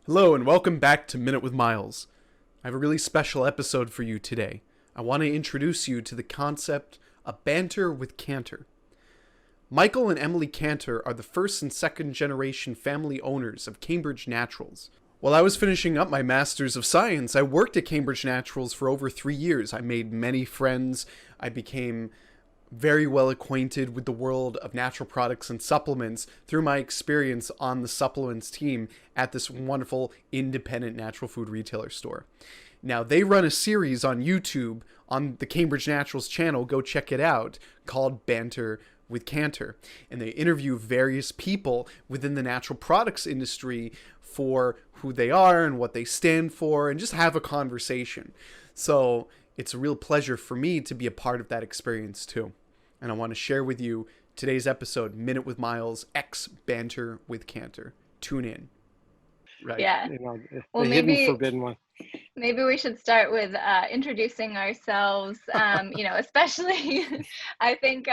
Hello and welcome back to Minute with Miles. I have a really special episode for you today. I want to introduce you to the concept of banter with Kanter. Michael and Emily Kanter are the first and second generation family owners of Cambirdge Naturals. While I was finishing up my Master's of Science, I worked at Cambirdge Naturals for over 3 years. I made many friends. I became very well acquainted with the world of natural products and supplements through my experience on the supplements team at this wonderful independent natural food retailer store. Now, they run a series on YouTube on the Cambirdge Naturals channel, go check it out, called Banter with Kanter. And they interview various people within the natural products industry for who they are and what they stand for and just have a conversation. So it's a real pleasure for me to be a part of that experience too. And I want to share with you today's episode, Minute with Miles, X Banter with Kanter. Tune in. Right. Yeah. The hidden forbidden one. Maybe we should start with introducing ourselves. Especially, I think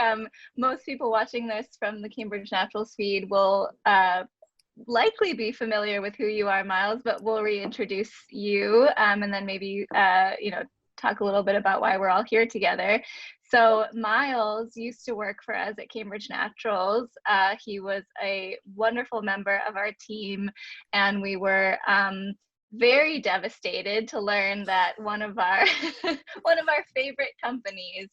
most people watching this from the Cambirdge Naturals feed will likely be familiar with who you are, Miles, but we'll reintroduce you and then maybe, talk a little bit about why we're all here together. So Miles used to work for us at Cambirdge Naturals. He was a wonderful member of our team, and we were very devastated to learn that one of our one of our favorite companies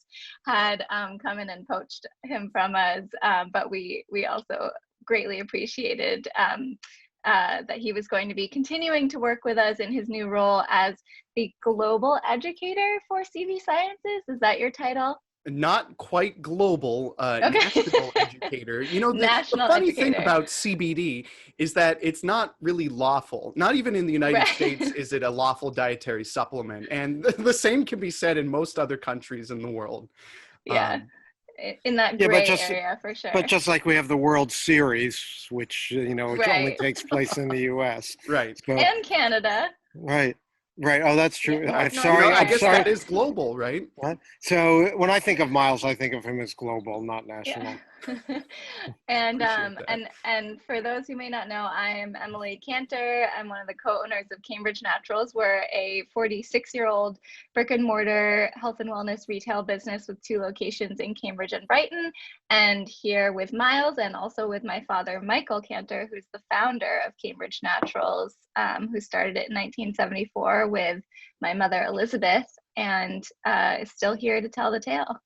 had come in and poached him from us. But we also greatly appreciated that he was going to be continuing to work with us in his new role as the global educator for CV Sciences. Is that your title? Not quite global, national educator. The funny educator. thing about CBD is that it's not really lawful. Not even in the United States is it a lawful dietary supplement. And the same can be said in most other countries in the world. Yeah. In that gray area, for sure. But just like we have the World Series, which, which only takes place in the U.S. Right. So, and Canada. Right. Oh, that's true. Yeah, I'm sorry. I guess sorry. that is global, right? What? So when I think of Miles, I think of him as global, not national. Yeah. and for those who may not know, I am Emily Kanter. I'm one of the co-owners of Cambirdge Naturals. We're a 46-year-old brick and mortar health and wellness retail business with 2 locations in Cambridge and Brighton. And here with Miles and also with my father, Michael Kanter, who's the founder of Cambirdge Naturals, who started it in 1974 with my mother, Elizabeth, and is still here to tell the tale.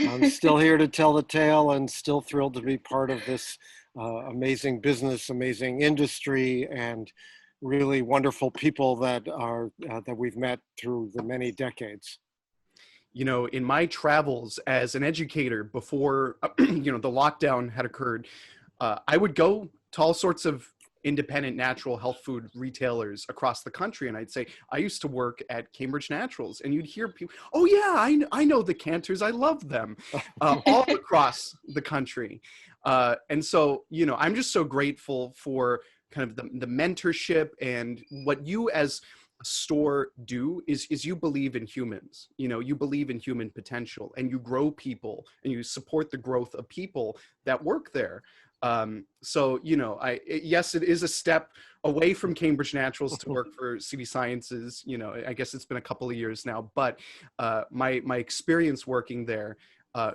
I'm still here to tell the tale and still thrilled to be part of this amazing business, amazing industry, and really wonderful people that we've met through the many decades. In my travels as an educator before, the lockdown had occurred, I would go to all sorts of independent natural health food retailers across the country. And I'd say, I used to work at Cambirdge Naturals, and you'd hear people, oh yeah, I know the Kanters. I love them, all across the country. And so, I'm just so grateful for kind of the mentorship, and what you as a store do is you believe in humans. You believe in human potential, and you grow people, and you support the growth of people that work there. Yes, it is a step away from Cambirdge Naturals to work for CV Sciences. I guess it's been a couple of years now, but my experience working there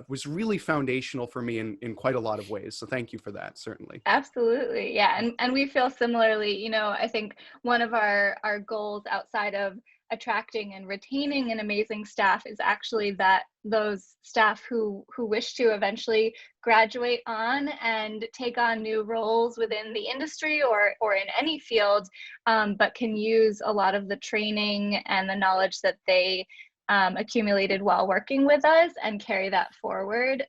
was really foundational for me in quite a lot of ways. So thank you for that, certainly. Absolutely. Yeah. And we feel similarly. I think one of our goals outside of attracting and retaining an amazing staff is actually that those staff who wish to eventually graduate on and take on new roles within the industry or in any field, but can use a lot of the training and the knowledge that they accumulated while working with us and carry that forward.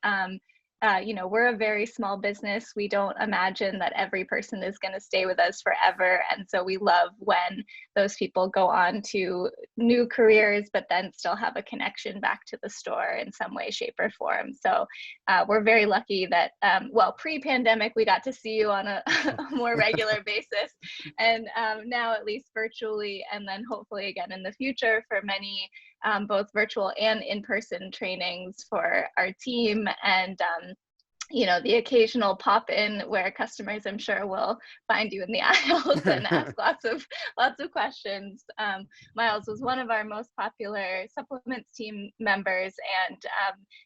We're a very small business. We don't imagine that every person is going to stay with us forever. And so we love when those people go on to new careers, but then still have a connection back to the store in some way, shape, or form. So we're very lucky that, pre-pandemic, we got to see you on a more regular basis. And now at least virtually, and then hopefully again in the future for many both virtual and in-person trainings for our team. And you know, the occasional pop in where customers, I'm sure, will find you in the aisles and ask lots of questions. Miles was one of our most popular supplements team members, and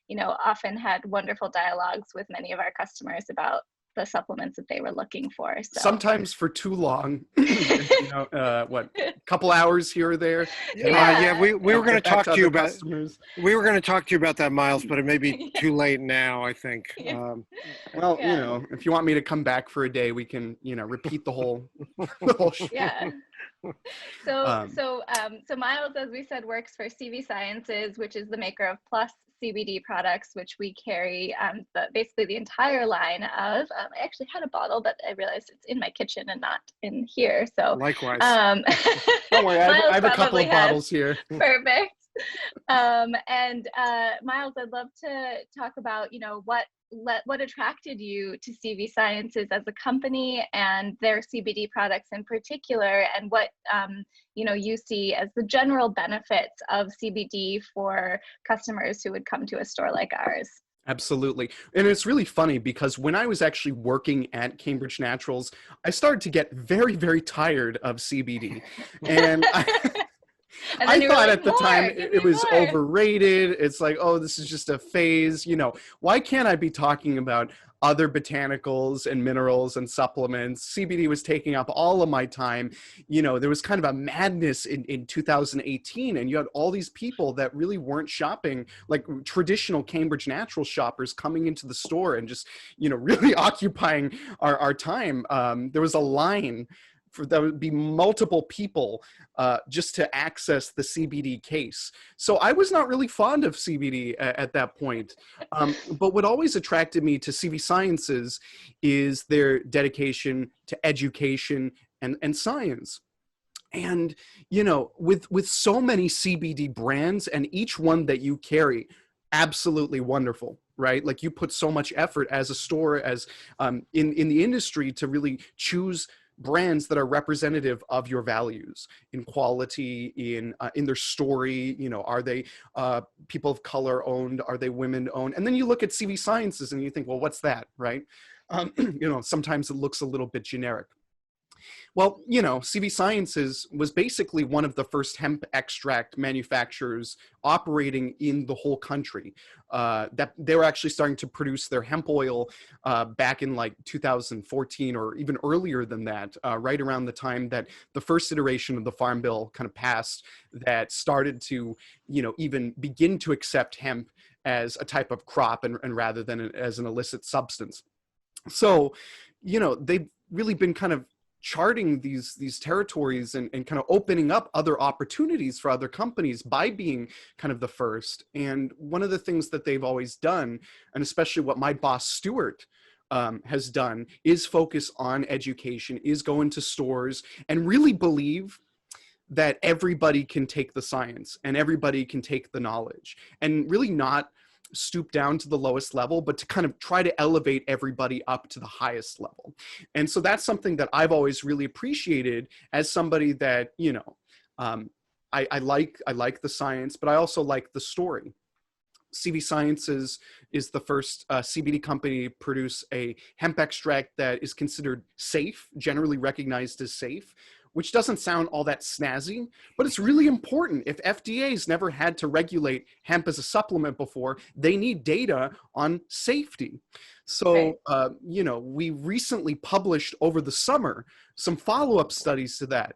you know, often had wonderful dialogues with many of our customers about the supplements that they were looking for. So sometimes for too long, you know, what, couple hours here or there. Yeah, we were going to Get back talk to you other about customers. we were going to talk to you about that, Miles, but it may be too late now, I think. Well, Yeah. you know, if you want me to come back for a day, we can, you know, repeat the whole, the whole show. Yeah. So Miles, as we said, works for CV Sciences, which is the maker of Plus CBD products, which we carry basically the entire line of. I actually had a bottle, but I realized it's in my kitchen and not in here. So Likewise. Don't worry, I have a couple of bottles here. Perfect. Miles, I'd love to talk about, you know, what attracted you to CV Sciences as a company and their CBD products in particular, and what you know, you see as the general benefits of CBD for customers who would come to a store like ours. Absolutely. And it's really funny because when I was actually working at Cambirdge Naturals, I started to get very, very tired of CBD. And I thought at the time it was overrated. It's like, oh, this is just a phase. You know, why can't I be talking about other botanicals and minerals and supplements? CBD was taking up all of my time. You know, there was kind of a madness in 2018, and you had all these people that really weren't shopping like traditional Cambirdge Natural shoppers coming into the store and just, you know, really occupying our time. There was a line. There would be multiple people just to access the CBD case. So I was not really fond of CBD at that point. But what always attracted me to CV Sciences is their dedication to education and science. And, you know, with so many CBD brands, and each one that you carry, absolutely wonderful, right? Like, you put so much effort as a store, as in the industry, to really choose brands that are representative of your values in quality, in their story. You know, are they people of color owned? Are they women owned? And then you look at CV Sciences and you think, well, what's that, right? You know, sometimes it looks a little bit generic. Well, you know, CV Sciences was basically one of the first hemp extract manufacturers operating in the whole country. That they were actually starting to produce their hemp oil back in like 2014 or even earlier than that, right around the time that the first iteration of the Farm Bill kind of passed, that started to, you know, even begin to accept hemp as a type of crop and rather than as an illicit substance. So, you know, they've really been kind of charting these territories and kind of opening up other opportunities for other companies by being kind of the first. And one of the things that they've always done, and especially what my boss Stuart has done, is focus on education, is go into stores and really believe that everybody can take the science and everybody can take the knowledge, and really not stoop down to the lowest level, but to kind of try to elevate everybody up to the highest level. And so that's something that I've always really appreciated as somebody that, you know, I like the science, but I also like the story. CV Sciences is the first CBD company to produce a hemp extract that is considered safe, generally recognized as safe, which doesn't sound all that snazzy, but it's really important. If FDA's never had to regulate hemp as a supplement before, they need data on safety. So, you know, we recently published over the summer some follow-up studies to that.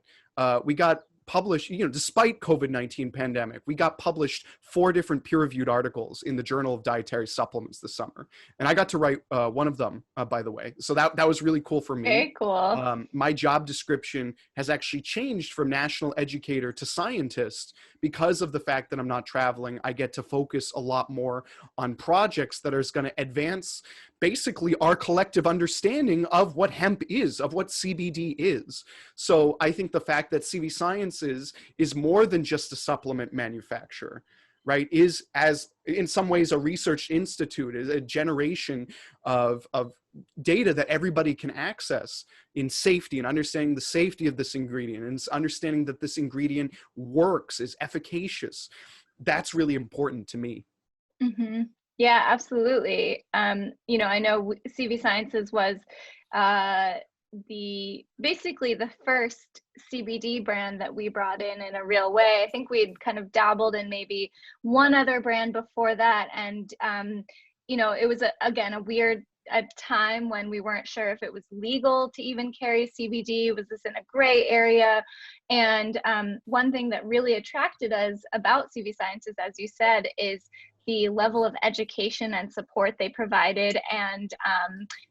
We got published, you know, despite COVID-19 pandemic, we got published 4 different peer-reviewed articles in the Journal of Dietary Supplements this summer. And I got to write one of them, by the way. So that was really cool for me. Very cool. My job description has actually changed from National Educator to scientist because of the fact that I'm not traveling. I get to focus a lot more on projects that are going to advance basically our collective understanding of what hemp is, of what CBD is. So I think the fact that CV Sciences is more than just a supplement manufacturer, right, is, as in some ways, a research institute, is a generation of data that everybody can access in safety, and understanding the safety of this ingredient, and understanding that this ingredient works, is efficacious. That's really important to me. Mm-hmm. Yeah, absolutely. I know CV Sciences was uh, basically the first CBD brand that we brought in a real way. I think we'd kind of dabbled in maybe one other brand before that, and it was again a weird time when we weren't sure if it was legal to even carry CBD. Was this in a gray area? And one thing that really attracted us about CV Sciences, as you said, is the level of education and support they provided, and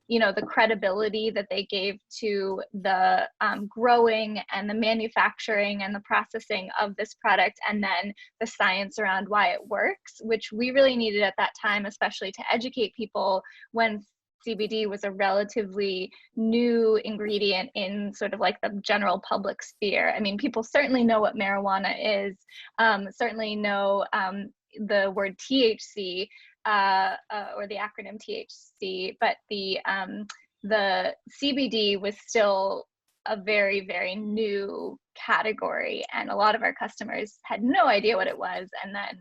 the credibility that they gave to the growing and the manufacturing and the processing of this product, and then the science around why it works, which we really needed at that time, especially to educate people when CBD was a relatively new ingredient in sort of like the general public sphere. I mean, people certainly know what marijuana is, certainly know the word THC, or the acronym THC, but the CBD was still a very, very new category, and a lot of our customers had no idea what it was. And then,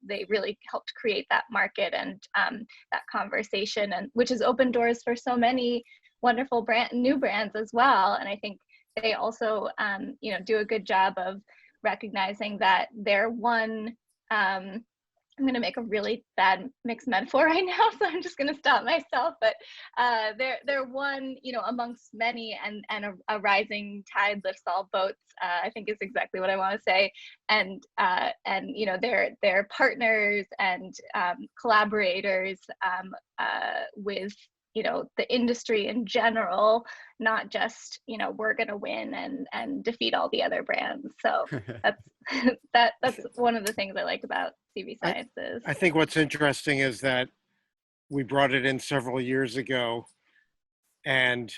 they really helped create that market and that conversation, and which has opened doors for so many wonderful new brands as well. And I think they also, do a good job of recognizing that they're one. I'm going to make a really bad mixed metaphor right now, so I'm just going to stop myself. But they're one, amongst many, and a rising tide lifts all boats. I think is exactly what I want to say. And they're partners and collaborators with the industry in general, not just we're going to win and defeat all the other brands. So that's one of the things I like about CV Sciences. I think what's interesting is that we brought it in several years ago, and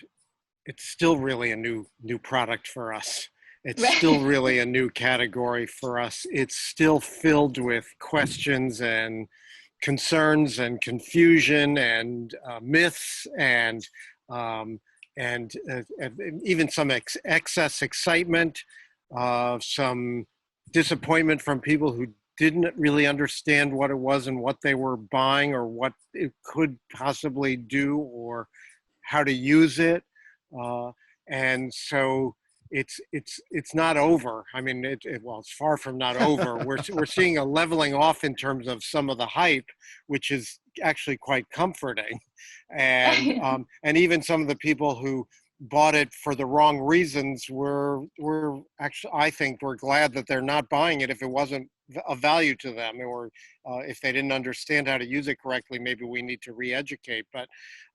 it's still really a new product for us. It's Right. still really a new category for us. It's still filled with questions and concerns and confusion and myths and even some excess excitement, some disappointment from people who didn't really understand what it was and what they were buying or what it could possibly do or how to use it. And so it's not over. I mean, it's far from not over. We're seeing a leveling off in terms of some of the hype, which is actually quite comforting. And even some of the people who bought it for the wrong reasons were actually, I think, we're glad that they're not buying it if it wasn't of value to them, or if they didn't understand how to use it correctly. Maybe we need to re-educate. But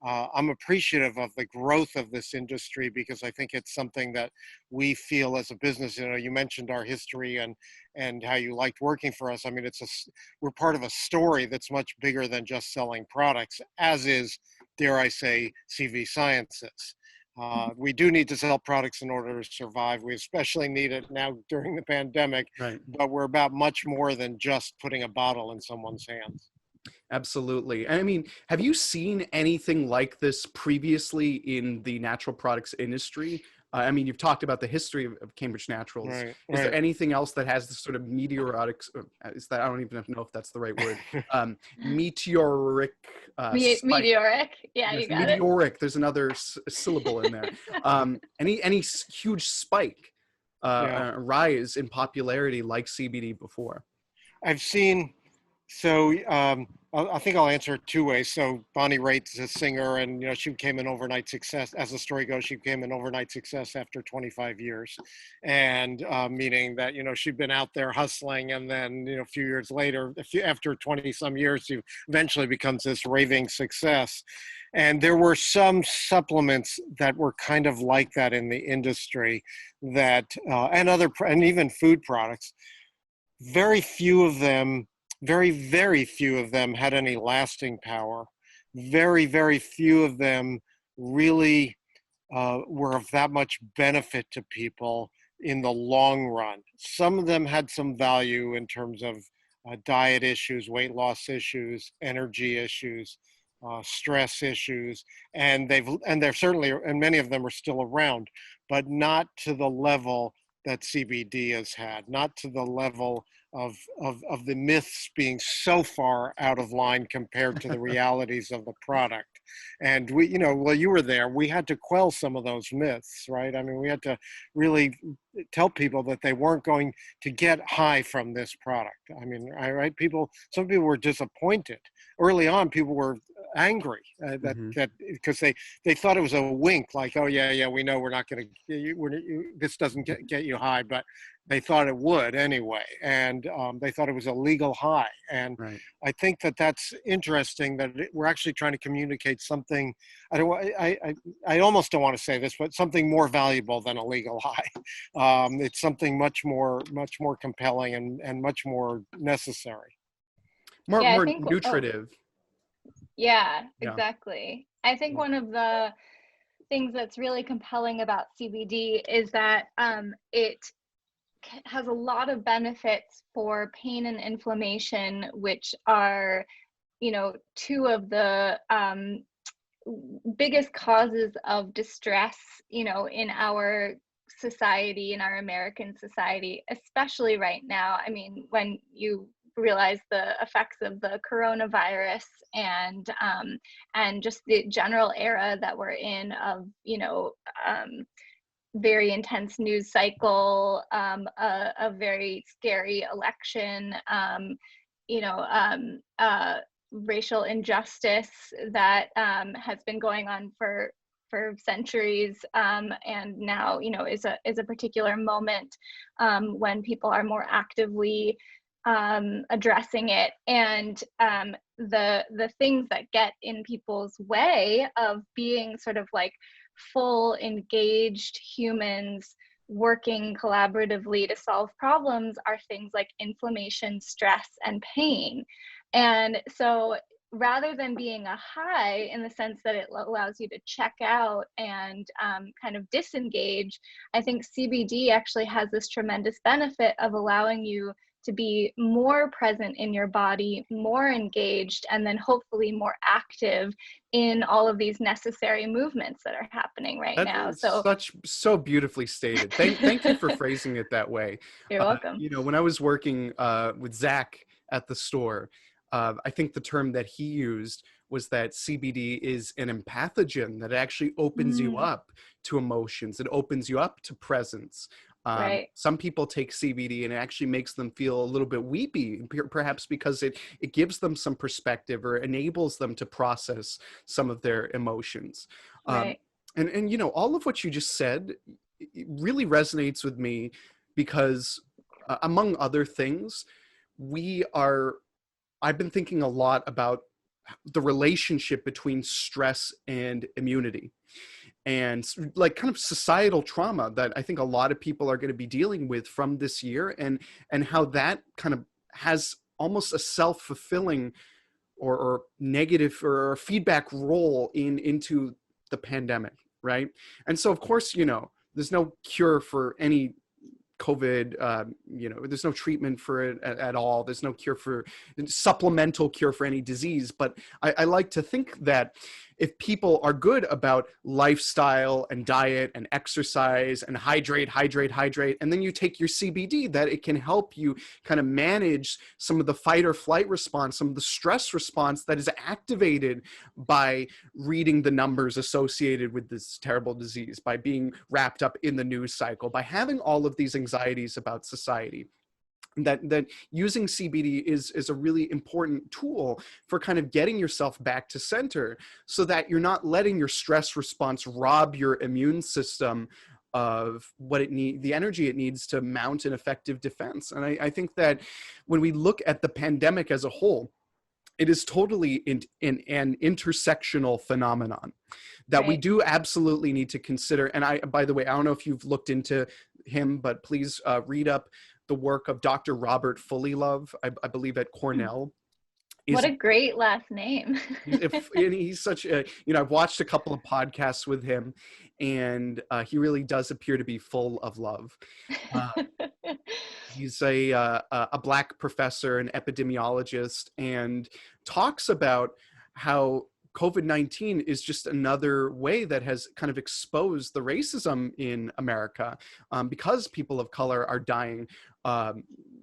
I'm appreciative of the growth of this industry, because I think it's something that we feel as a business. You mentioned our history and how you liked working for us. I mean, we're part of a story that's much bigger than just selling products, as is, dare I say, CV Sciences. We do need to sell products in order to survive. We especially need it now during the pandemic, Right. But we're about much more than just putting a bottle in someone's hands. Absolutely. I mean, have you seen anything like this previously in the natural products industry? I mean, you've talked about the history of Cambridge Naturals. Right, Is there right. anything else that has this sort of meteoric, is that, I don't even know if that's the right word, meteoric spike? Meteoric. Yeah, Yes, you got it. meteoric. There's another syllable in there. Any huge spike, Yeah. rise in popularity like CBD before? I've seen, so I think I'll answer it two ways. So Bonnie Raitt's a singer, and she became an overnight success. As the story goes, she became an overnight success after 25 years, and meaning that she'd been out there hustling, and then a few years later, after 20 some years, she eventually becomes this raving success. And there were some supplements that were kind of like that in the industry, that and even food products. Very few of them, very, very few of them had any lasting power. Very, very few of them really were of that much benefit to people in the long run. Some of them had some value in terms of diet issues, weight loss issues, energy issues, stress issues, and they're certainly, and many of them are still around, but not to the level that CBD has had, not to the level of the myths being so far out of line compared to the realities of the product. And we, well, you were there, we had to quell some of those myths, right? I mean, we had to really tell people that they weren't going to get high from this product. I mean, right? Some people were disappointed. Early on, people were angry that because they thought it was a wink, like, oh yeah, we know we're not going to, this doesn't get you high, but they thought it would anyway, and they thought it was a legal high. And Right. I think that that's interesting, that we're actually trying to communicate something. I almost don't want to say this, but something more valuable than a legal high. It's something much more compelling and much more necessary. More nutritive. Yeah, Yeah. exactly. I think one of the things that's really compelling about CBD is that it has a lot of benefits for pain and inflammation, which are, two of the biggest causes of distress, in our society, in our American society, especially right now. I mean, when you realize the effects of the coronavirus and just the general era that we're in of, very intense news cycle, a very scary election, racial injustice that has been going on for centuries, and now is a particular moment when people are more actively addressing it. And the things that get in people's way of being sort of like full engaged humans working collaboratively to solve problems are things like inflammation, stress, and pain. And so rather than being a high in the sense that it allows you to check out and kind of disengage, I think CBD actually has this tremendous benefit of allowing you to be more present in your body, more engaged, and then hopefully more active in all of these necessary movements that are happening right now. So beautifully stated. Thank you for phrasing it that way. You're welcome. When I was working with Zach at the store, I think the term that he used was that CBD is an empathogen, that actually opens you up to emotions. It opens you up to presence. Right. Some people take CBD and it actually makes them feel a little bit weepy, perhaps because it gives them some perspective or enables them to process some of their emotions. Right. And all of what you just said, it really resonates with me because among other things, I've been thinking a lot about the relationship between stress and immunity, and like kind of societal trauma that I think a lot of people are going to be dealing with from this year, and how that kind of has almost a self-fulfilling or negative or feedback role into the pandemic, right? And so of course, there's no cure for any COVID, there's no treatment for it at all. There's no supplemental cure for any disease. But I like to think that if people are good about lifestyle and diet and exercise and hydrate, and then you take your CBD, that it can help you kind of manage some of the fight or flight response, some of the stress response that is activated by reading the numbers associated with this terrible disease, by being wrapped up in the news cycle, by having all of these anxieties about society. That using CBD is a really important tool for kind of getting yourself back to center, so that you're not letting your stress response rob your immune system of what the energy it needs to mount an effective defense. And I think that when we look at the pandemic as a whole, it is totally an intersectional phenomenon that we do absolutely need to consider. And by the way, I don't know if you've looked into him, but please read up the work of Dr. Robert Fullilove, I believe at Cornell. What a great last name. He's such a, I've watched a couple of podcasts with him, and he really does appear to be full of love. He's a Black professor, an epidemiologist, and talks about how COVID-19 is just another way that has kind of exposed the racism in America, because people of color are dying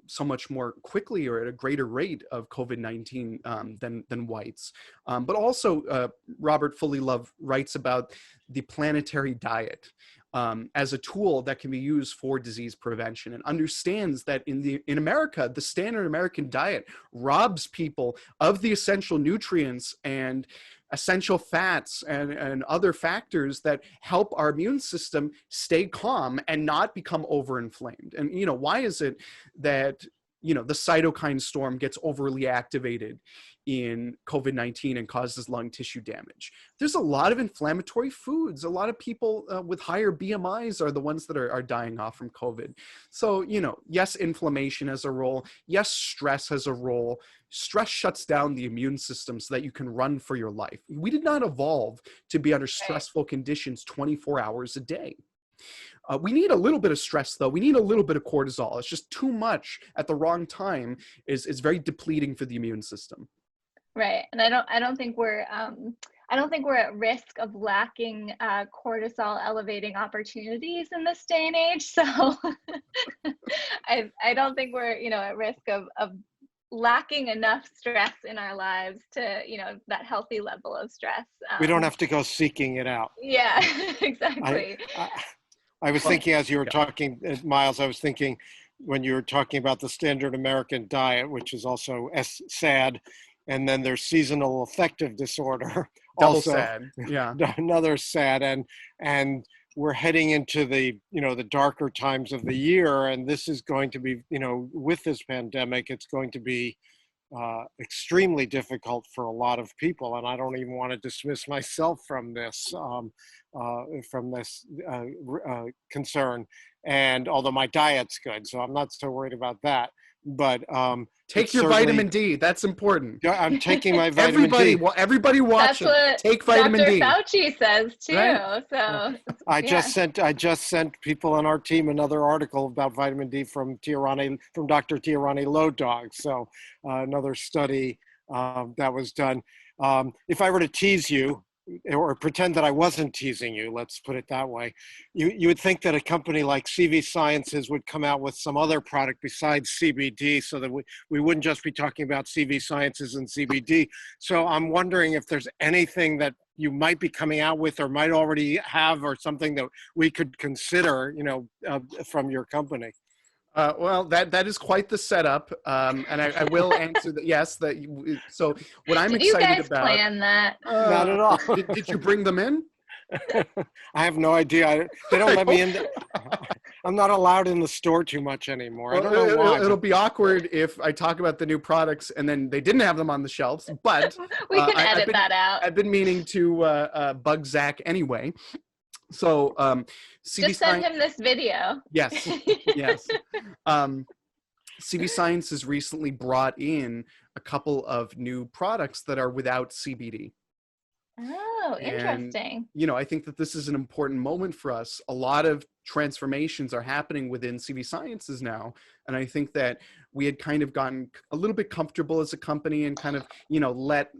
so much more quickly or at a greater rate of COVID-19 than whites. But also, Robert Fullilove writes about the planetary diet as a tool that can be used for disease prevention, and understands that in America, the standard American diet robs people of the essential nutrients and essential fats and other factors that help our immune system stay calm and not become overinflamed. And, why is it that, the cytokine storm gets overly activated in COVID-19 and causes lung tissue damage? There's a lot of inflammatory foods. A lot of people with higher BMIs are the ones that are dying off from COVID. So, yes, inflammation has a role. Yes, stress has a role. Stress shuts down the immune system so that you can run for your life. We did not evolve to be under stressful conditions 24 hours a day. We need a little bit of stress, though. We need a little bit of cortisol. It's just too much at the wrong time is very depleting for the immune system. Right, and I don't think we're at risk of lacking cortisol elevating opportunities in this day and age. So I don't think we're at risk of lacking enough stress in our lives to that healthy level of stress. We don't have to go seeking it out. Yeah, exactly. I was thinking as you were talking, Miles, I was thinking when you were talking about the standard American diet, which is also SAD, and then there's seasonal affective disorder. Double also, SAD, yeah. Another SAD, and we're heading into the darker times of the year, and this is going to be, with this pandemic, it's going to be extremely difficult for a lot of people, and I don't even want to dismiss myself from this concern. And although my diet's good, so I'm not so worried about that. But take your vitamin D. That's important. I'm taking my vitamin D. Everybody watching, take vitamin Dr. D. Fauci says too. Right? So I just sent people on our team another article about vitamin D from Dr. Tiarani Low Dog. So another study that was done. If I were to tease you, or pretend that I wasn't teasing you, let's put it that way, you would think that a company like CV Sciences would come out with some other product besides CBD, so that we wouldn't just be talking about CV Sciences and CBD. So I'm wondering if there's anything that you might be coming out with or might already have, or something that we could consider, from your company. Well, that is quite the setup, and I will answer that. Yes, so what I'm excited about. Did you guys plan that? Not at all. Did you bring them in? I have no idea. They don't let me in. I'm not allowed in the store too much anymore. I don't know why. It'll be awkward if I talk about the new products and then they didn't have them on the shelves. But we can edit that out. I've been meaning to bug Zach anyway. So just send him this video. Yes, yes. CV Science has recently brought in a couple of new products that are without CBD. Oh, interesting. And, I think that this is an important moment for us. A lot of transformations are happening within CV Sciences now. And I think that we had kind of gotten a little bit comfortable as a company and kind of, let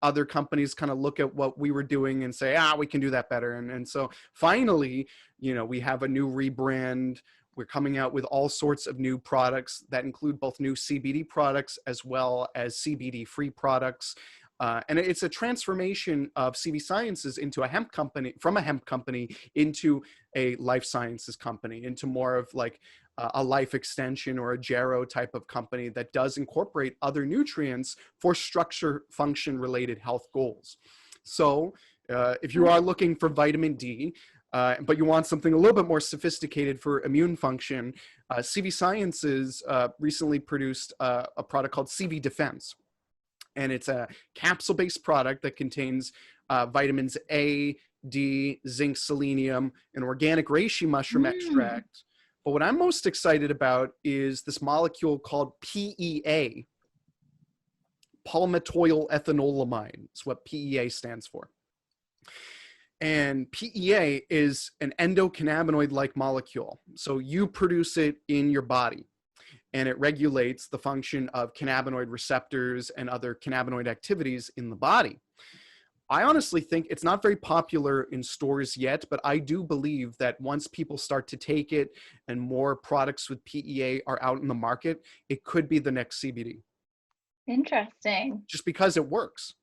other companies kind of look at what we were doing and say, we can do that better. And so finally, we have a new rebrand. We're coming out with all sorts of new products that include both new CBD products as well as CBD-free products. And it's a transformation of CV Sciences into from a hemp company into a life sciences company, into more of like a life extension or a Jarrow type of company that does incorporate other nutrients for structure function related health goals. So if you are looking for vitamin D, but you want something a little bit more sophisticated for immune function, CV Sciences recently produced a product called CV Defense. And it's a capsule-based product that contains vitamins A, D, zinc, selenium, and organic reishi mushroom extract. But what I'm most excited about is this molecule called PEA, palmitoyl ethanolamide. It's what PEA stands for. And PEA is an endocannabinoid-like molecule. So you produce it in your body, and it regulates the function of cannabinoid receptors and other cannabinoid activities in the body. I honestly think it's not very popular in stores yet, but I do believe that once people start to take it and more products with PEA are out in the market, it could be the next CBD. Interesting. Just because it works.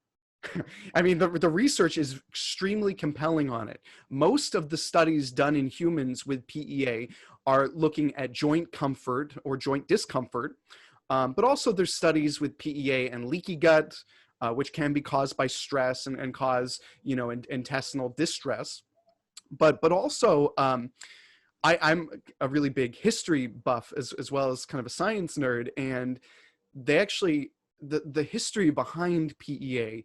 I mean, the research is extremely compelling on it. Most of the studies done in humans with PEA are looking at joint comfort or joint discomfort, but also there's studies with PEA and leaky gut, which can be caused by stress and cause, intestinal distress. But also, I'm a really big history buff as well as kind of a science nerd, and they actually the history behind PEA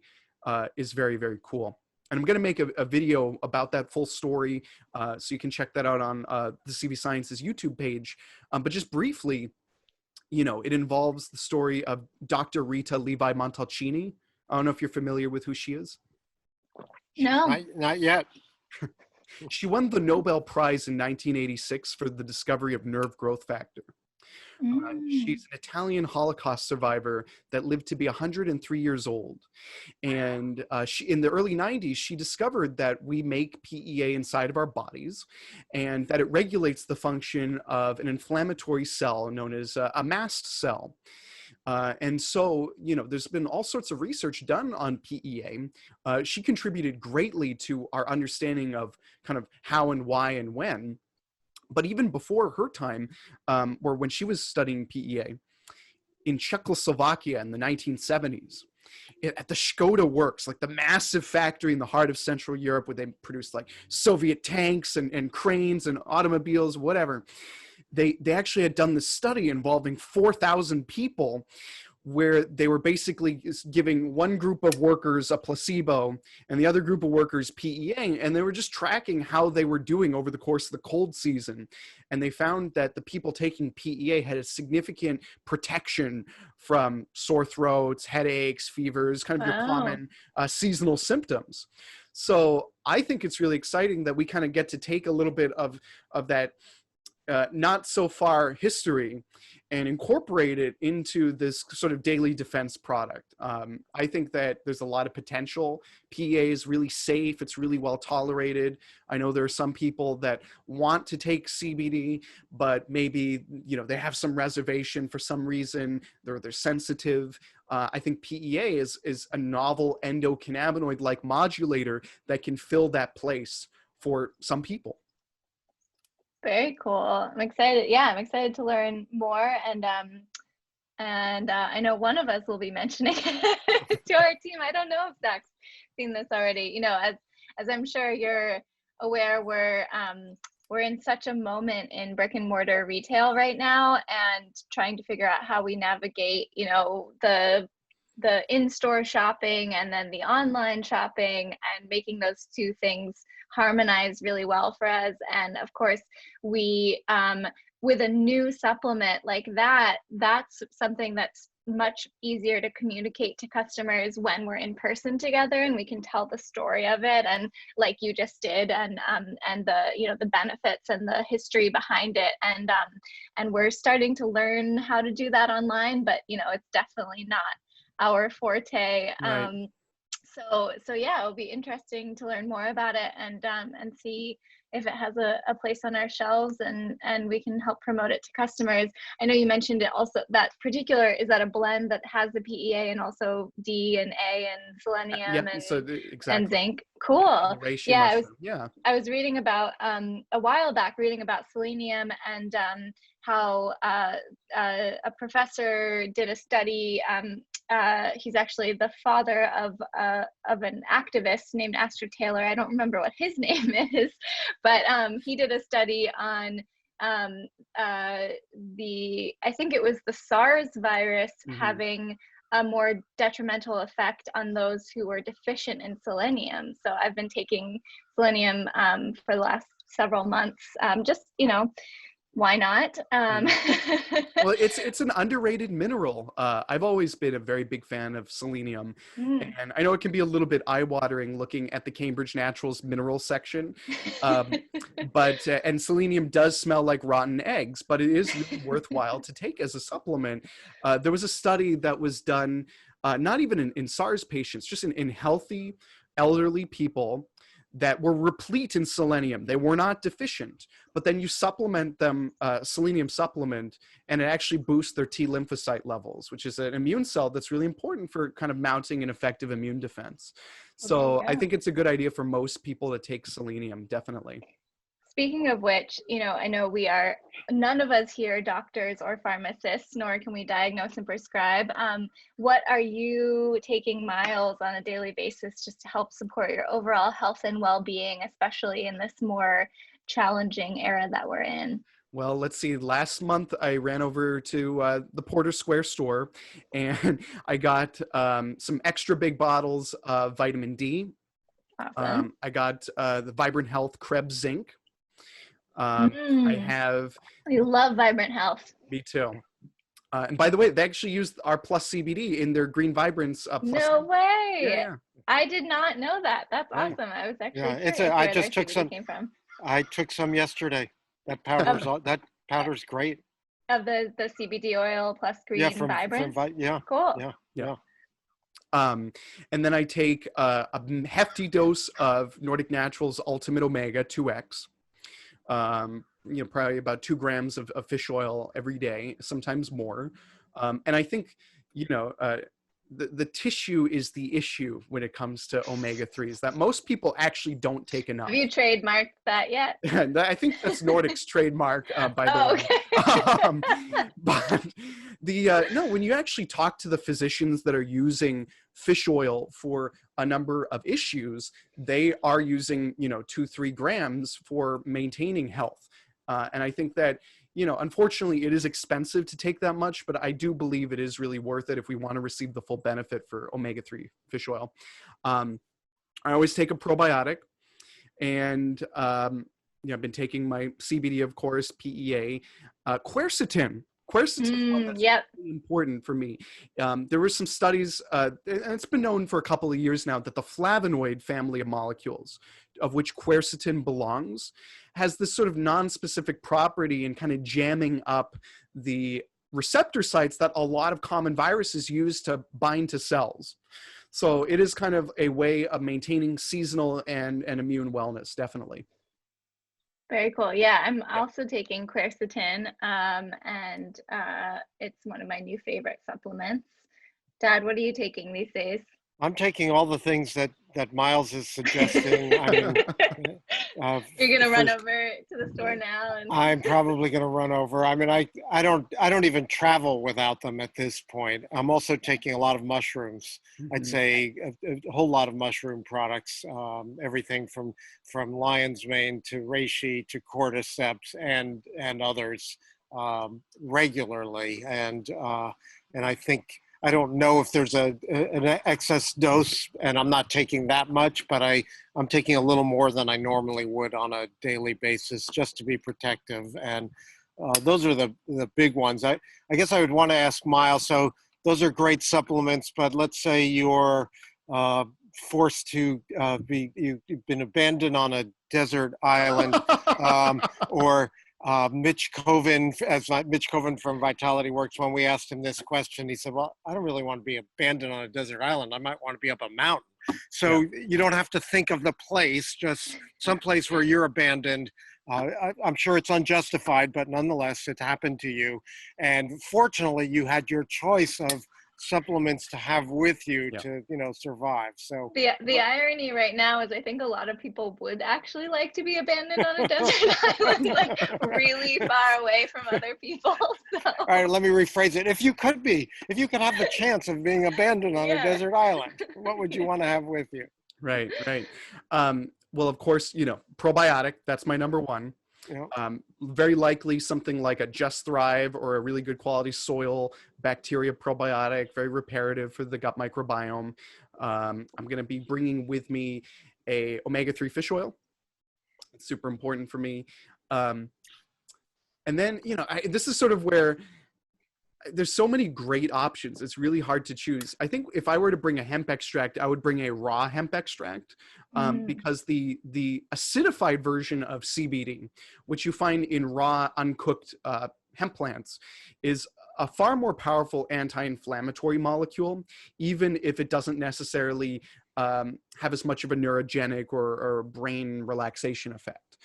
is very, very cool. And I'm going to make a video about that full story, so you can check that out on the CV Sciences YouTube page. But just briefly, it involves the story of Dr. Rita Levi Montalcini. I don't know if you're familiar with who she is. No. Not yet. She won the Nobel Prize in 1986 for the discovery of nerve growth factor. She's an Italian Holocaust survivor that lived to be 103 years old. And in the early 90s, she discovered that we make PEA inside of our bodies and that it regulates the function of an inflammatory cell known as a mast cell. And so, there's been all sorts of research done on PEA. She contributed greatly to our understanding of kind of how and why and when. But even before her time, or when she was studying PEA, in Czechoslovakia in the 1970s, at the Skoda works, like the massive factory in the heart of Central Europe where they produced like Soviet tanks and cranes and automobiles, whatever, they actually had done this study involving 4,000 people where they were basically giving one group of workers a placebo and the other group of workers PEA, and they were just tracking how they were doing over the course of the cold season. And they found that the people taking PEA had a significant protection from sore throats, headaches, fevers, kind of your common seasonal symptoms. So I think it's really exciting that we kind of get to take a little bit of that not so far history and incorporate it into this sort of daily defense product. I think that there's a lot of potential. PEA is really safe. It's really well tolerated. I know there are some people that want to take CBD, but maybe, they have some reservation for some reason. They're sensitive. I think PEA is a novel endocannabinoid-like modulator that can fill that place for some people. Very cool. I'm excited. Yeah, I'm excited to learn more. And I know one of us will be mentioning it to our team. I don't know if Zach's seen this already. As I'm sure you're aware, we're in such a moment in brick and mortar retail right now, and trying to figure out how we navigate, the in-store shopping and then the online shopping, and making those two things harmonize really well for us. And of course, we with a new supplement like that, that's something that's much easier to communicate to customers when we're in person together and we can tell the story of it, and like you just did, and the the benefits and the history behind it, and we're starting to learn how to do that online, but it's definitely not our forte. Right. So yeah, it'll be interesting to learn more about it and see if it has a place on our shelves, and we can help promote it to customers. I know you mentioned it also, that particular, is that a blend that has the PEA and also D and A and selenium and zinc? Cool. Yeah, I was reading about a while back, about selenium and how a professor did a study. He's actually the father of an activist named Astor Taylor. I don't remember what his name is, but he did a study on I think it was the SARS virus having a more detrimental effect on those who were deficient in selenium. So I've been taking selenium for the last several months. Just, why not? Well, it's an underrated mineral. I've always been a very big fan of selenium, and I know it can be a little bit eye-watering looking at the Cambirdge Naturals mineral section, but and selenium does smell like rotten eggs, but it is really worthwhile to take as a supplement. There was a study that was done, not even in SARS patients, just in healthy elderly people that were replete in selenium. They were not deficient, but then you supplement them, selenium supplement, and it actually boosts their T lymphocyte levels, which is an immune cell that's really important for kind of mounting an effective immune defense. So I think it's a good idea for most people to take selenium, definitely. Speaking of which, I know none of us here are doctors or pharmacists, nor can we diagnose and prescribe. What are you taking, Miles, on a daily basis just to help support your overall health and well-being, especially in this more challenging era that we're in? Well, let's see. Last month, I ran over to the Porter Square store, and I got some extra big bottles of vitamin D. Awesome. I got the Vibrant Health Krebs Zinc. I have. We love Vibrant Health. Me too. And by the way, they actually used our Plus CBD in their Green Vibrance Plus. No way. Yeah. I did not know that. That's awesome. I was actually curious where their CBD came from. I took some yesterday. That powder's great. Of the CBD oil plus Green Vibrance? Cool. Yeah. And then I take a hefty dose of Nordic Naturals Ultimate Omega 2X. Probably about 2 grams of fish oil every day, sometimes more. And I think, the tissue is the issue when it comes to omega-3s, that most people actually don't take enough. Have you trademarked that yet? I think that's Nordic's trademark, by the way. Okay. But no, when you actually talk to the physicians that are using fish oil for a number of issues, they are using, 2-3 grams for maintaining health. And I think that, unfortunately, it is expensive to take that much, but I do believe it is really worth it if we want to receive the full benefit for omega-3 fish oil. I always take a probiotic, and I've been taking my CBD, of course, PEA, quercetin. Quercetin is really important for me. There were some studies, and it's been known for a couple of years now, that the flavonoid family of molecules, of which quercetin belongs, has this sort of non-specific property in kind of jamming up the receptor sites that a lot of common viruses use to bind to cells. So it is kind of a way of maintaining seasonal and immune wellness, definitely. Very cool. Yeah, I'm also taking quercetin, and it's one of my new favorite supplements. Dad, what are you taking these days? I'm taking all the things that Miles is suggesting. I mean, you're gonna run over to the store now, and I'm probably gonna run over. I mean, I don't even travel without them at this point. I'm also taking a lot of mushrooms. I'd say a whole lot of mushroom products, everything from lion's mane to reishi to cordyceps and others, regularly. And I think, I don't know if there's an excess dose, and I'm not taking that much, but I'm taking a little more than I normally would on a daily basis just to be protective. And those are the big ones. I guess I would want to ask Miles, so those are great supplements, but let's say you're forced to you've been abandoned on a desert island, or Mitch Coven from Vitality Works, when we asked him this question, he said, well, I don't really want to be abandoned on a desert island. I might want to be up a mountain. So you don't have to think of the place, just someplace where you're abandoned. I'm sure it's unjustified, but nonetheless, it happened to you. And fortunately, you had your choice of supplements to have with you to survive. So the irony right now is I think a lot of people would actually like to be abandoned on a desert island, like really far away from other people. So. All right, let me rephrase it. If you could have the chance of being abandoned on a desert island, what would you want to have with you? Right. Well, of course, probiotic, that's my number one. Very likely something like a Just Thrive or a really good quality soil bacteria probiotic, very reparative for the gut microbiome. I'm going to be bringing with me a omega-3 fish oil. It's super important for me. And then, this is sort of where there's so many great options. It's really hard to choose. I think if I were to bring a hemp extract, I would bring a raw hemp extract, because the acidified version of CBD, which you find in raw, uncooked hemp plants, is a far more powerful anti-inflammatory molecule, even if it doesn't necessarily have as much of a neurogenic or brain relaxation effect.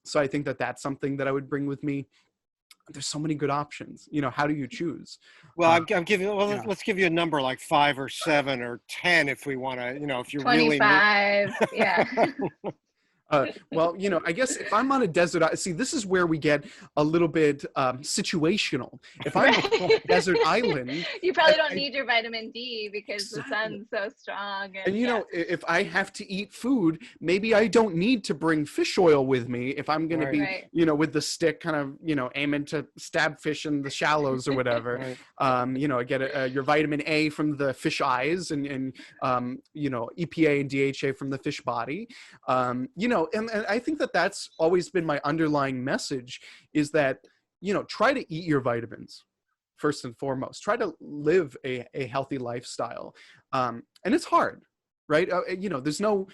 So I think that that's something that I would bring with me. There's so many good options. How do you choose? Well, I'm giving. Well, Yeah. let's give you a number like 5 or 7 or 10 if we want to. If you really 25. Yeah. Well, I guess if I'm on a desert, see, this is where we get a little bit situational. If I'm on a desert island, you probably don't need your vitamin D because the sun's so strong. And if I have to eat food, maybe I don't need to bring fish oil with me if I'm going to be, with the stick kind of, aiming to stab fish in the shallows or whatever. I get your vitamin A from the fish eyes and EPA and DHA from the fish body. And I think that that's always been my underlying message is that, try to eat your vitamins first and foremost. Try to live a healthy lifestyle. And it's hard, right? There's no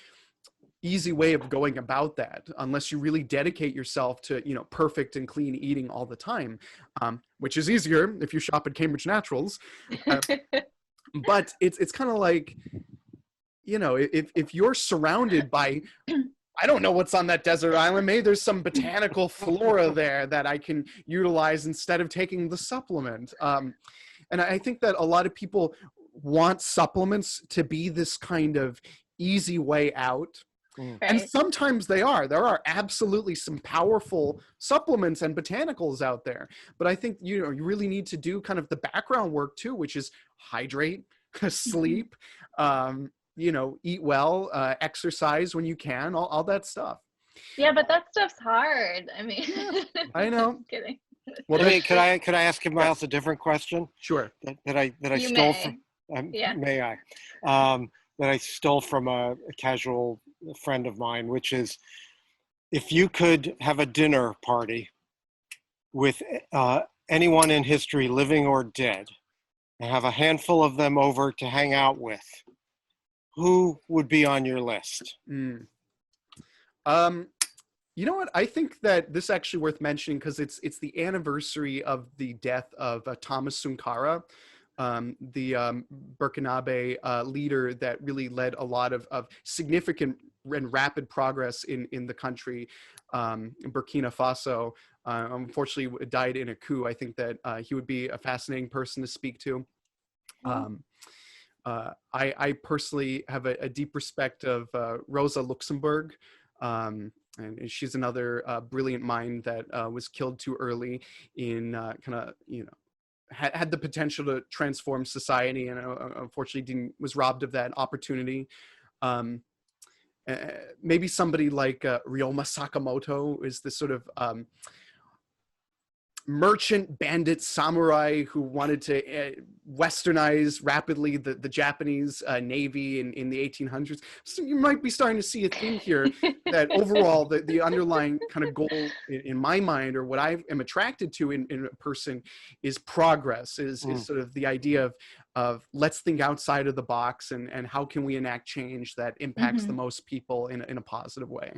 easy way of going about that unless you really dedicate yourself to, perfect and clean eating all the time, which is easier if you shop at Cambirdge Naturals. But it's kind of like, if you're surrounded by, I don't know what's on that desert island. Maybe there's some botanical flora there that I can utilize instead of taking the supplement. And I think that a lot of people want supplements to be this kind of easy way out. Right. And sometimes they are. There are absolutely some powerful supplements and botanicals out there. But I think, you really need to do kind of the background work too, which is hydrate, sleep, eat well, exercise when you can, all that stuff. Yeah, but that stuff's hard. I mean, I know. Just kidding. Well, could I ask him Miles a different question? Sure. That I You stole may. from. Yeah. May I? That I stole from a casual friend of mine, which is, if you could have a dinner party with anyone in history, living or dead, and have a handful of them over to hang out with, who would be on your list? You know what? I think that this is actually worth mentioning because it's the anniversary of the death of Thomas Sankara, the Burkinabe leader that really led a lot of significant and rapid progress in the country, in Burkina Faso. Unfortunately, died in a coup. I think that he would be a fascinating person to speak to. I personally have a deep respect of Rosa Luxemburg, and she's another brilliant mind that was killed too early in had the potential to transform society, and unfortunately was robbed of that opportunity. Maybe somebody like Ryoma Sakamoto is this sort of merchant bandit samurai who wanted to westernize rapidly the Japanese Navy in the 1800s. So you might be starting to see a theme here that overall the underlying kind of goal in my mind, or what I am attracted to in a person, is progress, is sort of the idea of let's think outside of the box and how can we enact change that impacts the most people in a positive way.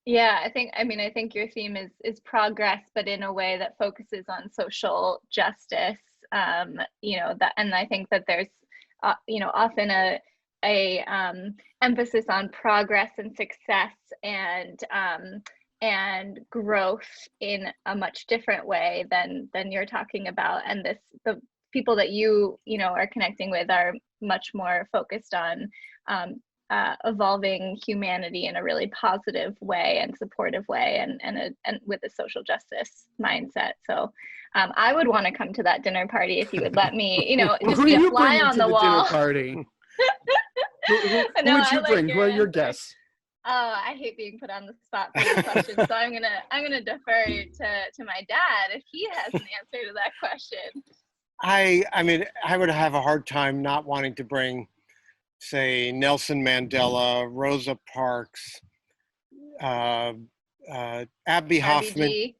Yeah, I think your theme is progress, but in a way that focuses on social justice. And I think that there's, often a emphasis on progress and success and growth in a much different way than you're talking about. And the people that you are connecting with are much more focused on evolving humanity in a really positive way and supportive way, and with a social justice mindset. So I would want to come to that dinner party if you would let me, just be a fly on the wall. Dinner party? who would you bring? Who are your guests? Oh, I hate being put on the spot for this question, so I'm gonna defer to my dad if he has an answer to that question. I would have a hard time not wanting to bring, say, Nelson Mandela, Rosa Parks, Abby Hoffman.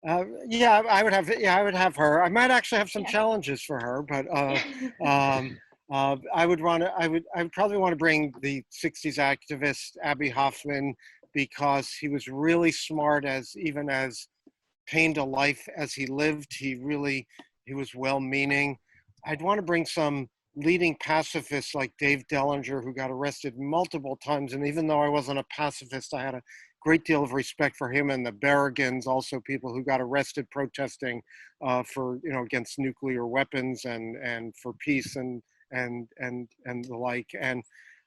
I would have her. I might actually have some challenges for her, but I would probably want to bring the 60s activist Abby Hoffman, because he was really smart, as pained a life as he lived. He was well-meaning. I'd want to bring some leading pacifists like Dave Dellinger, who got arrested multiple times. And even though I wasn't a pacifist, I had a great deal of respect for him, and the Berrigans, also people who got arrested protesting for, against nuclear weapons and for peace and the like. And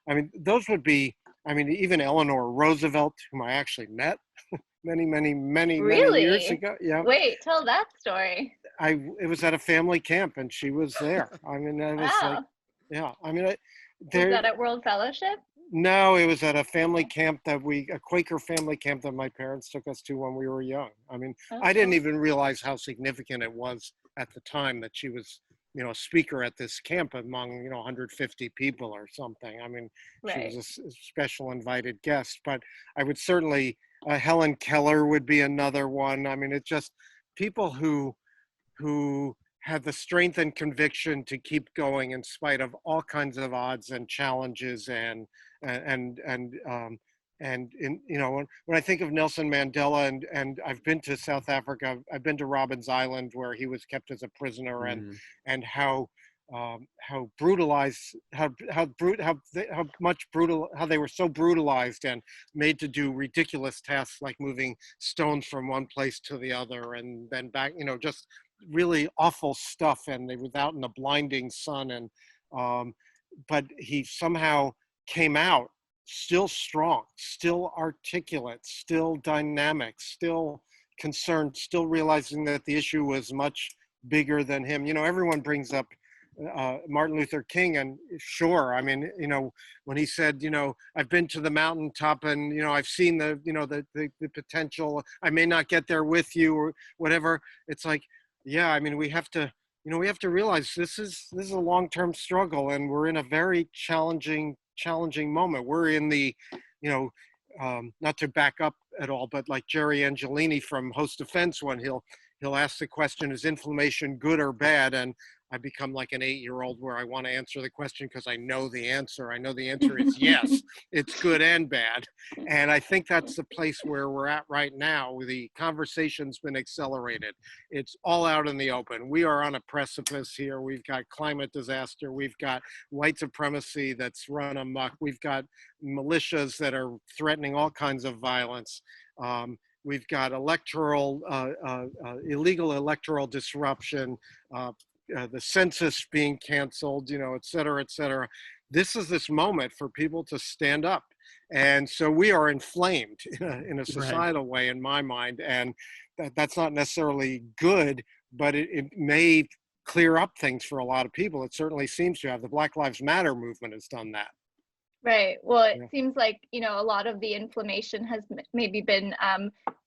I mean, those would be, even Eleanor Roosevelt, whom I actually met many years Really? ago. Yeah. Wait, tell that story. It was at a family camp and she was there. I mean, it was like, Wow. yeah, Was that at World Fellowship? no, it was at a family camp a Quaker family camp that my parents took us to when we were young. I mean, I didn't even realize how significant it was at the time that she was, a speaker at this camp among, 150 people or something. I mean, Right. she was a special invited guest, but I would certainly, Helen Keller would be another one. I mean, it's just people who had the strength and conviction to keep going in spite of all kinds of odds and challenges and when I think of Nelson Mandela and I've been to South Africa, I've been to Robben's Island where he was kept as a prisoner, and how brutalized, how they were so brutalized and made to do ridiculous tasks like moving stones from one place to the other and then back, just really awful stuff, and they was out in the blinding sun, and but he somehow came out still strong, still articulate, still dynamic, still concerned, still realizing that the issue was much bigger than him. Everyone brings up Martin Luther King, and sure, I mean, when he said, I've been to the mountaintop and, I've seen the potential, I may not get there with you or whatever. It's like, yeah, I mean, we have to realize this is a long-term struggle, and we're in a very challenging moment. We're in the, not to back up at all, but like Jerry Angelini from Host Defense, when he'll ask the question, is inflammation good or bad? And I become like an 8-year-old where I want to answer the question because I know the answer. I know the answer is yes, it's good and bad. And I think that's the place where we're at right now. The conversation's been accelerated. It's all out in the open. We are on a precipice here. We've got climate disaster. We've got white supremacy that's run amok. We've got militias that are threatening all kinds of violence. We've got illegal electoral disruption, the census being canceled, et cetera, et cetera. This is this moment for people to stand up. And so we are inflamed in a societal way, in my mind. And that's not necessarily good, but it may clear up things for a lot of people. It certainly seems to have. The Black Lives Matter movement has done that. Right. Well, it seems like, a lot of the inflammation has maybe been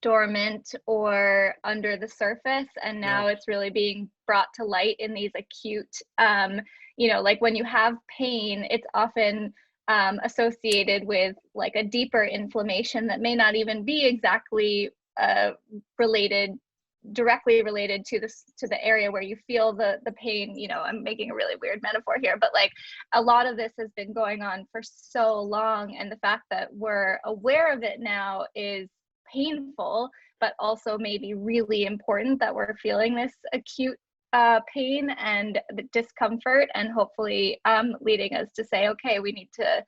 dormant or under the surface, and now it's really being brought to light in these acute, like when you have pain, it's often associated with like a deeper inflammation that may not even be exactly directly related to the area where you feel the pain. I'm making a really weird metaphor here, but like a lot of this has been going on for so long, and the fact that we're aware of it now is painful, but also maybe really important that we're feeling this acute pain and the discomfort, and hopefully leading us to say, okay, we need to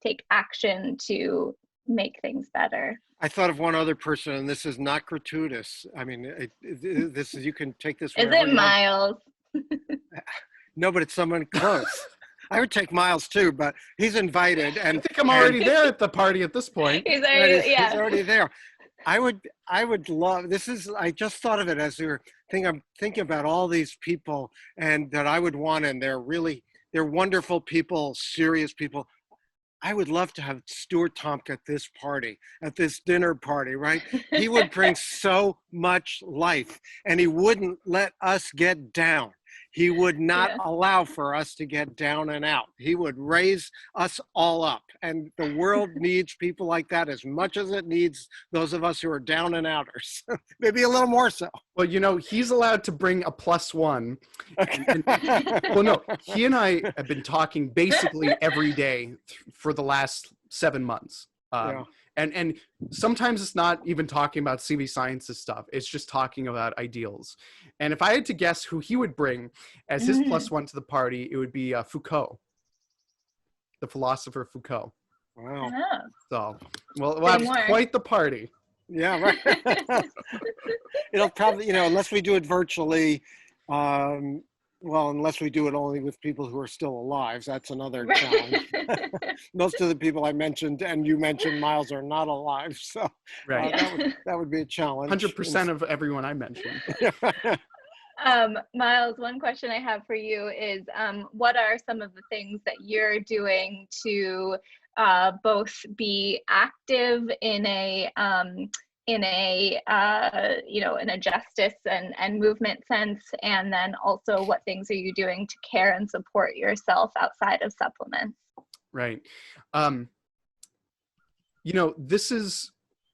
take action to make things better. I thought of one other person, and this is not gratuitous. I mean, this is, you can take this. Is it Miles? No, but it's someone close. I would take Miles too, but he's invited. And I think I'm already there at the party at this point. He's already there. I would love, I just thought of it as I'm thinking about all these people and that I would want, and they're wonderful people, serious people. I would love to have Stuart Tomk at this party, at this dinner party, right? He would bring so much life, and he wouldn't let us get down. He would not allow for us to get down and out. He would raise us all up. And the world needs people like that as much as it needs those of us who are down and outers. Maybe a little more so. Well, he's allowed to bring a +1. Okay. Well, no, he and I have been talking basically every day for the last 7 months. Yeah. And sometimes it's not even talking about CV Sciences stuff. It's just talking about ideals. And if I had to guess who he would bring as his plus one to the party, it would be Foucault, the philosopher Foucault. Wow. Oh, So, well, say have more. quite the party. Yeah, right. It'll probably, unless we do it virtually, well, unless we do it only with people who are still alive, that's another challenge. Most of the people I mentioned and you mentioned, Miles, are not alive, so Right. that would be a challenge. 100% of everyone I mentioned. Miles, one question I have for you is, what are some of the things that you're doing to both be active in a justice and movement sense, and then also what things are you doing to care and support yourself outside of supplements? Right. This is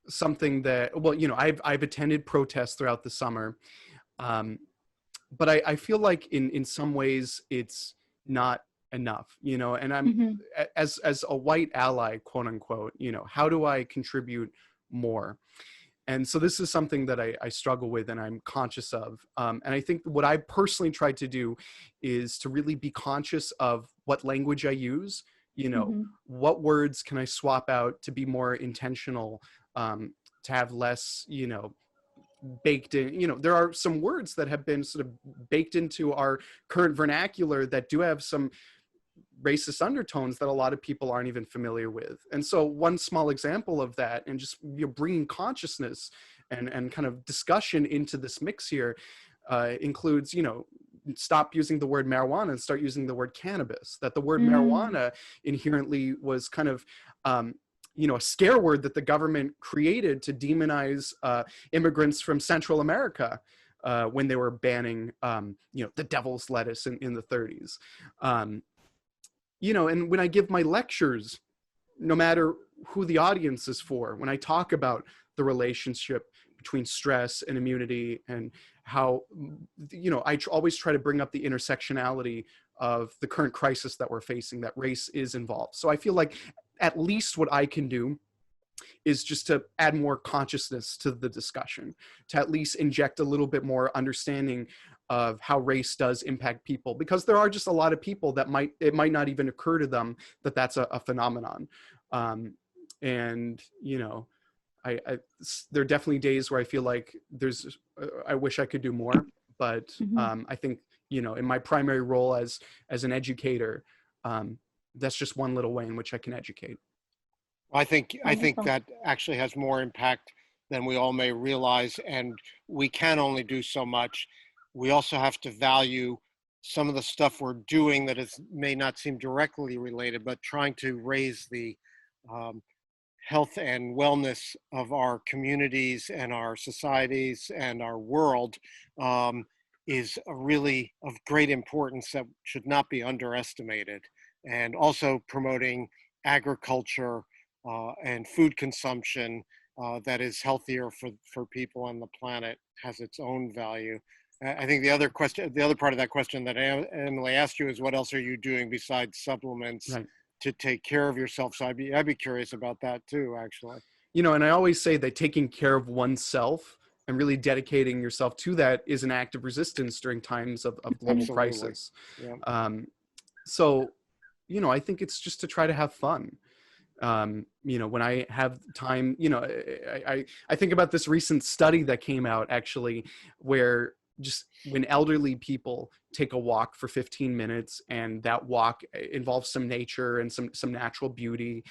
something that, well, I've attended protests throughout the summer, but I feel like in some ways it's not enough, and I'm as a white ally, quote unquote, how do I contribute more? And so this is something that I struggle with and I'm conscious of. And I think what I personally tried to do is to really be conscious of what language I use, what words can I swap out to be more intentional, to have less, baked in. There are some words that have been sort of baked into our current vernacular that do have some racist undertones that a lot of people aren't even familiar with. And so one small example of that, and just bringing consciousness and kind of discussion into this mix here, includes, stop using the word marijuana and start using the word cannabis. That the word marijuana inherently was kind of a scare word that the government created to demonize immigrants from Central America when they were banning the devil's lettuce in the 30s. And when I give my lectures, no matter who the audience is for, when I talk about the relationship between stress and immunity and how, I always try to bring up the intersectionality of the current crisis that we're facing, that race is involved. So I feel like at least what I can do is just to add more consciousness to the discussion, to at least inject a little bit more understanding of how race does impact people, because there are just a lot of people that it might not even occur to them that that's a phenomenon. And there are definitely days where I feel like I wish I could do more, but I think, in my primary role as an educator, that's just one little way in which I can educate. I think that actually has more impact than we all may realize, and we can only do so much. We also have to value some of the stuff we're doing that may not seem directly related, but trying to raise the health and wellness of our communities and our societies and our world is really of great importance that should not be underestimated. And also promoting agriculture and food consumption that is healthier for people on the planet has its own value. I think the other part of that question that Emily asked you is, what else are you doing besides supplements to take care of yourself? So I'd be curious about that too, actually. And I always say that taking care of oneself and really dedicating yourself to that is an act of resistance during times of global crisis. Yeah. So, I think it's just to try to have fun. When I have time, I think about this recent study that came out actually, where just when elderly people take a walk for 15 minutes and that walk involves some nature and some natural beauty,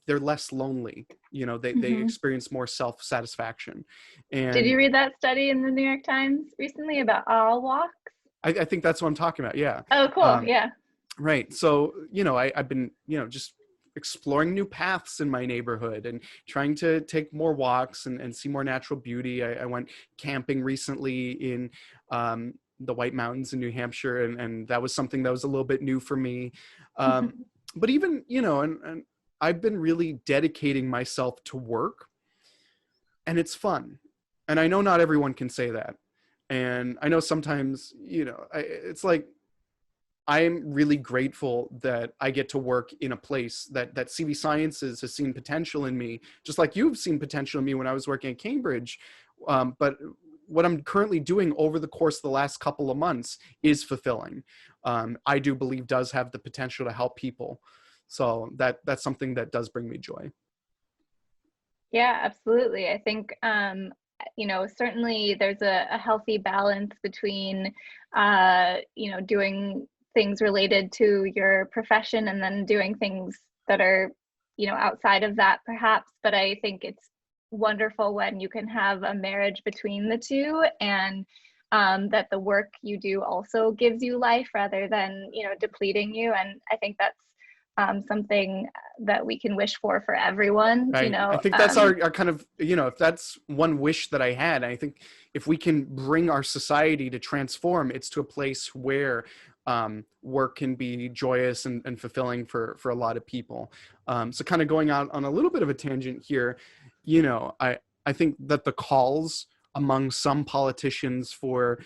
they're less lonely. They experience more self-satisfaction. And did you read that study in the New York Times recently about all walks? I think that's what I'm talking about. Yeah. Oh, cool. Yeah. Right. So, I've been, just exploring new paths in my neighborhood and trying to take more walks and see more natural beauty. I went camping recently in the White Mountains in New Hampshire, and that was something that was a little bit new for me. But even, and I've been really dedicating myself to work, and it's fun. And I know not everyone can say that. And I know sometimes, it's like, I'm really grateful that I get to work in a place that CV Sciences has seen potential in me, just like you've seen potential in me when I was working at Cambridge. But what I'm currently doing over the course of the last couple of months is fulfilling. I do believe does have the potential to help people. So that's something that does bring me joy. Yeah, absolutely. I think, you know, certainly there's a healthy balance between, you know, doing things related to your profession and then doing things that are, you know, outside of that perhaps. But I think it's wonderful when you can have a marriage between the two, and that the work you do also gives you life rather than, you know, depleting you. And I think that's something that we can wish for everyone, you Right. I know. think that's our kind of, you know, if that's one wish that I had, I think if we can bring our society to transform, it's to a place where work can be joyous and fulfilling for a lot of people. So kind of going out on a little bit of a tangent here, you know, I think that the calls among some politicians for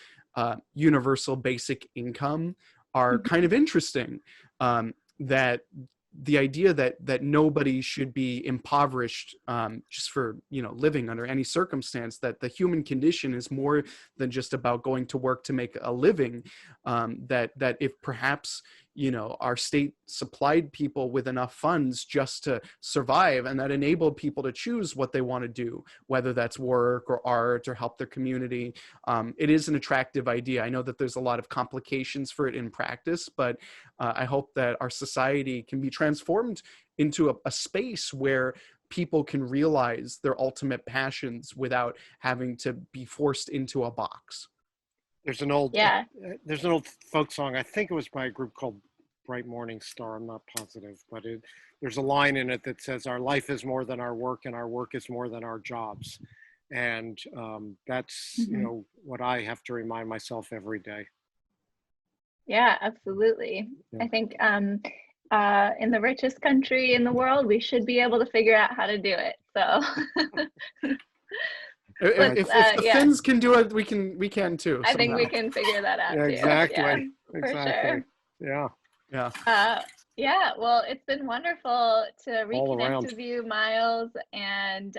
universal basic income are kind of interesting. That the idea that nobody should be impoverished just for, you know, living under any circumstance, that the human condition is more than just about going to work to make a living, that if perhaps, you know, our state supplied people with enough funds just to survive, and that enabled people to choose what they want to do, whether that's work or art or help their community, it is an attractive idea. I know that there's a lot of complications for it in practice, but I hope that our society can be transformed into a space where people can realize their ultimate passions without having to be forced into a box. There's an old Yeah. there's an old folk song. I think it was by a group called Bright Morning Star. I'm not positive, but there's a line in it that says, "Our life is more than our work, and our work is more than our jobs." And that's you know what I have to remind myself every day. Yeah, absolutely. Yeah. I think in the richest country in the world, we should be able to figure out how to do it. So If the yeah, Finns can do it, we can too. I think we Somehow. can figure that out Yeah, too. exactly. Yeah, for Exactly. sure. Yeah. Yeah. Yeah, well, it's been wonderful to All reconnect around. with you, Miles, and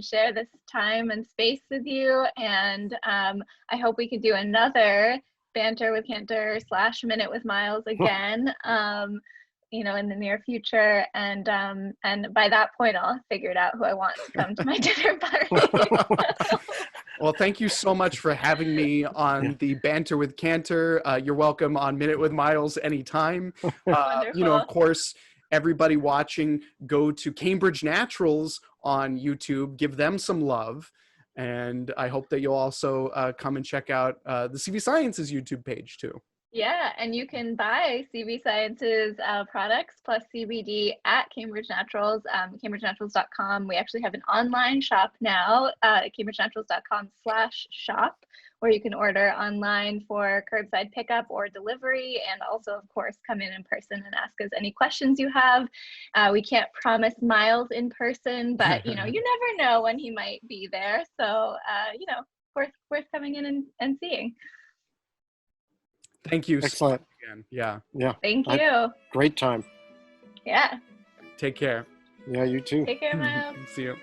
share this time and space with you. And I hope we could do another Banter with Kanter / Minute with Miles again, you know, in the near future. And by that point, I'll have figured out who I want to come to my dinner party. Well, thank you so much for having me on the Banter with Kanter. You're welcome on Minute with Miles anytime. You know, of course, everybody watching, go to Cambirdge Naturals on YouTube, give them some love. And I hope that you'll also come and check out the CV Sciences YouTube page too. Yeah, and you can buy CV Sciences products plus CBD at Cambirdge Naturals, cambridgenaturals.com. We actually have an online shop now at cambridgenaturals.com/shop, where you can order online for curbside pickup or delivery, and also, of course, come in person and ask us any questions you have. We can't promise Miles in person, but, you know, you never know when he might be there. So, you know, worth coming in and seeing. Thank you. Excellent. So much again. Yeah. Yeah. Thank you. Great time. Yeah. Take care. Yeah, you too. Take care, Miles. See you.